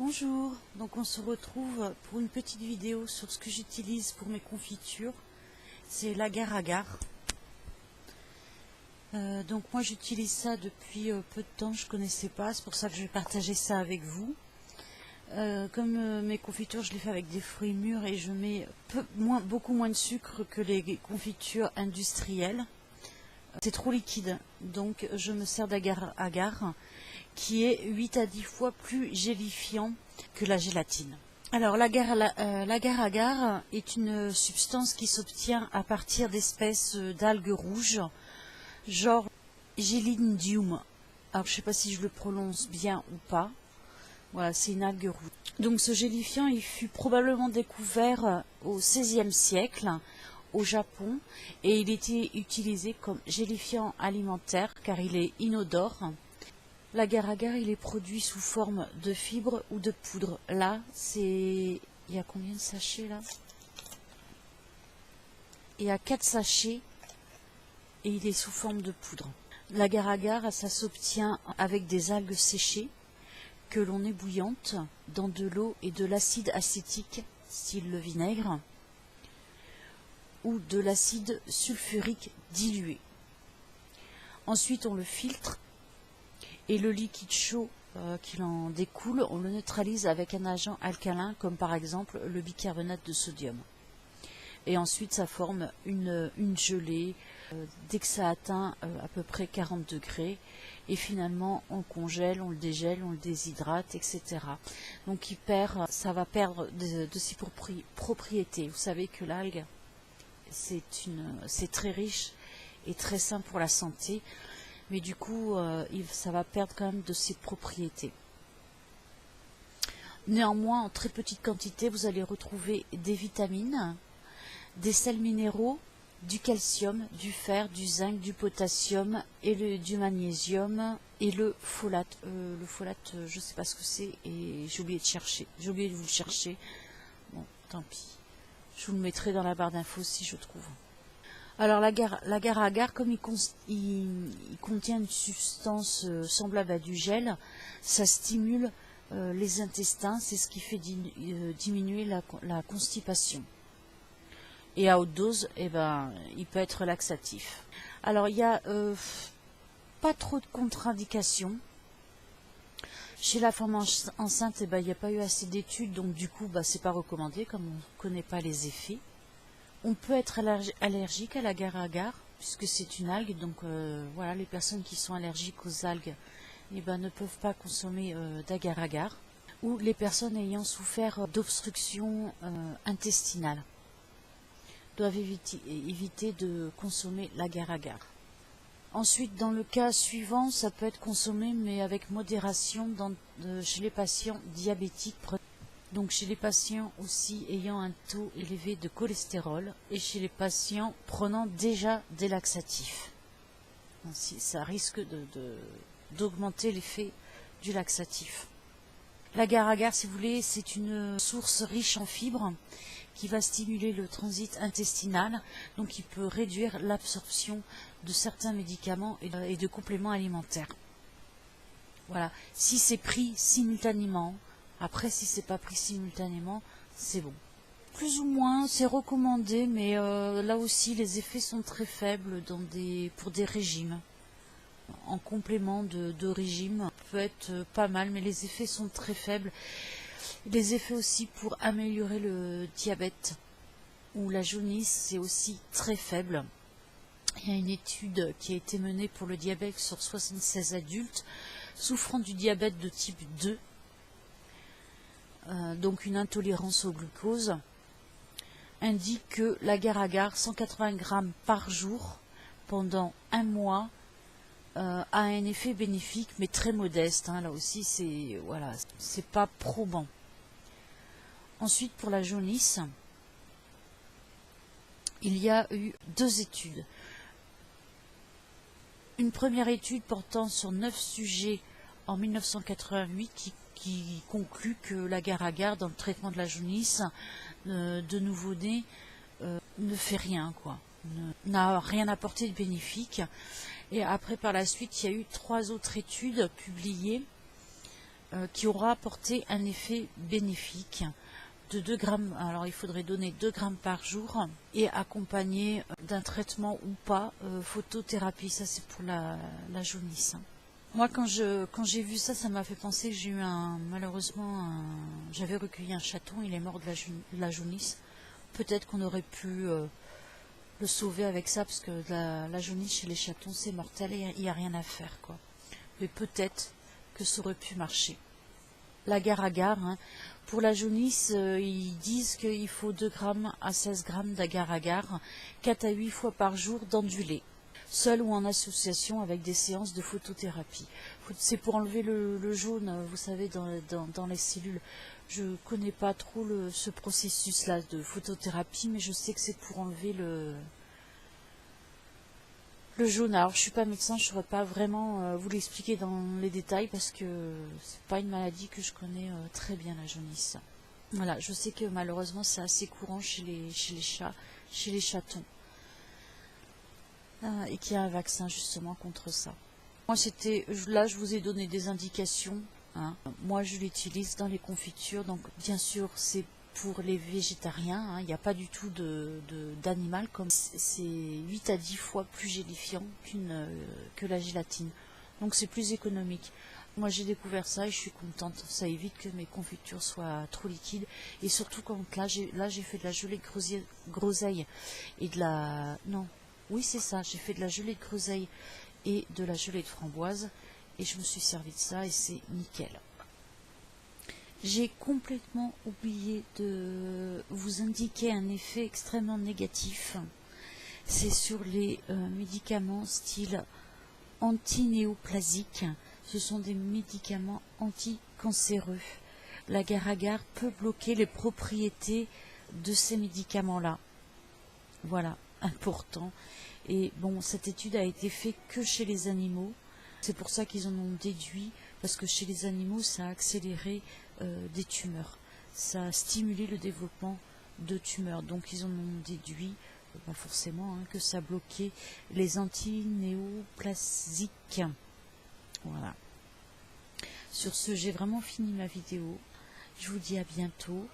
Bonjour, donc on se retrouve pour une petite vidéo sur ce que j'utilise pour mes confitures. C'est l'agar-agar. Donc moi j'utilise ça depuis peu de temps, je ne connaissais pas, c'est pour ça que je vais partager ça avec vous. Comme mes confitures, je les fais avec des fruits mûrs et je mets beaucoup moins de sucre que les confitures industrielles. C'est trop liquide, donc je me sers d'agar-agar qui est 8 à 10 fois plus gélifiant que la gélatine. Alors l'agar-agar est une substance qui s'obtient à partir d'espèces d'algues rouges, genre Gelidium. Alors je ne sais pas si je le prononce bien ou pas. Voilà, c'est une algue rouge. Donc ce gélifiant, il fut probablement découvert au XVIe siècle au Japon et il était utilisé comme gélifiant alimentaire car il est inodore. L'agar-agar, il est produit sous forme de fibres ou de poudre. Là, c'est... Il y a combien de sachets là? Il y a 4 sachets et il est sous forme de poudre. L'agar-agar, ça s'obtient avec des algues séchées que l'on ébouillante dans de l'eau et de l'acide acétique, style le vinaigre, ou de l'acide sulfurique dilué. Ensuite, on le filtre et le liquide chaud qui en découle, on le neutralise avec un agent alcalin, comme par exemple le bicarbonate de sodium. Et ensuite, ça forme une gelée dès que ça atteint à peu près 40 degrés. Et finalement, on le congèle, on le dégèle, on le déshydrate, etc. Donc ça va perdre de ses propriétés. Vous savez que l'algue, c'est très riche et très sain pour la santé. Mais du coup, ça va perdre quand même de ses propriétés. Néanmoins, en très petite quantité, vous allez retrouver des vitamines, des sels minéraux, du calcium, du fer, du zinc, du potassium, et du magnésium et le folate. Le folate, je ne sais pas ce que c'est et j'ai oublié de chercher. J'ai oublié de vous le chercher. Bon, tant pis. Je vous le mettrai dans la barre d'infos si je trouve. Alors l'agar-agar, comme il contient une substance semblable à du gel, ça stimule les intestins, c'est ce qui fait diminuer la constipation. Et à haute dose, il peut être laxatif. Alors il n'y a pas trop de contre-indications. Chez la femme enceinte, il n'y a pas eu assez d'études, donc du coup, c'est pas recommandé, comme on ne connaît pas les effets. On peut être allergique à l'agar-agar, puisque c'est une algue, donc voilà, les personnes qui sont allergiques aux algues ne peuvent pas consommer d'agar-agar, ou les personnes ayant souffert d'obstruction intestinale doivent éviter de consommer l'agar-agar. Ensuite, dans le cas suivant, ça peut être consommé, mais avec modération chez les patients diabétiques. Donc chez les patients aussi ayant un taux élevé de cholestérol et chez les patients prenant déjà des laxatifs. Ça risque d'augmenter l'effet du laxatif. L'agar-agar, si vous voulez, c'est une source riche en fibres qui va stimuler le transit intestinal, donc il peut réduire l'absorption de certains médicaments et de compléments alimentaires. Voilà, si c'est pris simultanément. Après, si c'est pas pris simultanément, c'est bon. Plus ou moins, c'est recommandé, mais là aussi, les effets sont très faibles pour des régimes. En complément de régime, peut être pas mal, mais les effets sont très faibles. Les effets aussi pour améliorer le diabète ou la jaunisse, c'est aussi très faible. Il y a une étude qui a été menée pour le diabète sur 76 adultes souffrant du diabète de type 2. Donc une intolérance au glucose, indique que l'agar-agar, 180 grammes par jour pendant un mois, a un effet bénéfique, mais très modeste. Là aussi, c'est pas probant. Ensuite, pour la jaunisse, il y a eu 2 études. Une première étude portant sur 9 sujets en 1988 qui conclut que l'agar-agar dans le traitement de la jaunisse de nouveau-né ne fait rien, n'a rien apporté de bénéfique. Et après, par la suite, il y a eu 3 autres études publiées qui aura apporté un effet bénéfique de 2 grammes. Alors il faudrait donner 2 grammes par jour et accompagné d'un traitement ou pas, photothérapie. Ça c'est pour la jaunisse. Moi quand j'ai vu ça, ça m'a fait penser que j'ai eu j'avais recueilli un chaton, il est mort de la jaunisse. Peut-être qu'on aurait pu le sauver avec ça, parce que la jaunisse chez les chatons c'est mortel et il n'y a rien à faire, quoi. Mais peut-être que ça aurait pu marcher. L'agar-agar, hein. Pour la jaunisse, ils disent qu'il faut 2 grammes à 16 grammes d'agar-agar, 4 à 8 fois par jour dans du lait, seul ou en association avec des séances de photothérapie. C'est pour enlever le jaune, vous savez, dans les cellules. Je ne connais pas trop ce processus-là de photothérapie, mais je sais que c'est pour enlever le jaune. Alors je suis pas médecin, je ne saurais pas vraiment vous l'expliquer dans les détails parce que c'est pas une maladie que je connais très bien, la jaunisse. Voilà, je sais que malheureusement c'est assez courant chez les chats, chez les chatons, et qu'il y a un vaccin justement contre ça. Moi là je vous ai donné des indications, hein. Moi je l'utilise dans les confitures, donc bien sûr c'est pour les végétariens, hein. Il n'y a pas du tout d'animal, comme c'est 8 à 10 fois plus gélifiant que la gélatine. Donc c'est plus économique. Moi j'ai découvert ça et je suis contente. Ça évite que mes confitures soient trop liquides. Et surtout quand là j'ai fait de la gelée de groseille et de la... Non, oui c'est ça, j'ai fait de la gelée de groseille et de la gelée de framboise. Et je me suis servi de ça et c'est nickel. J'ai complètement oublié de vous indiquer un effet extrêmement négatif. C'est sur les médicaments style antinéoplasiques. Ce sont des médicaments anticancéreux. L'agar-agar peut bloquer les propriétés de ces médicaments-là. Voilà, important. Et bon, cette étude a été faite que chez les animaux. C'est pour ça qu'ils en ont déduit, parce que chez les animaux, ça a accéléré des tumeurs. Ça a stimulé le développement de tumeurs. Donc ils en ont déduit, pas forcément, hein, que ça bloquait les antinéoplasiques. Voilà. Sur ce, j'ai vraiment fini ma vidéo. Je vous dis à bientôt.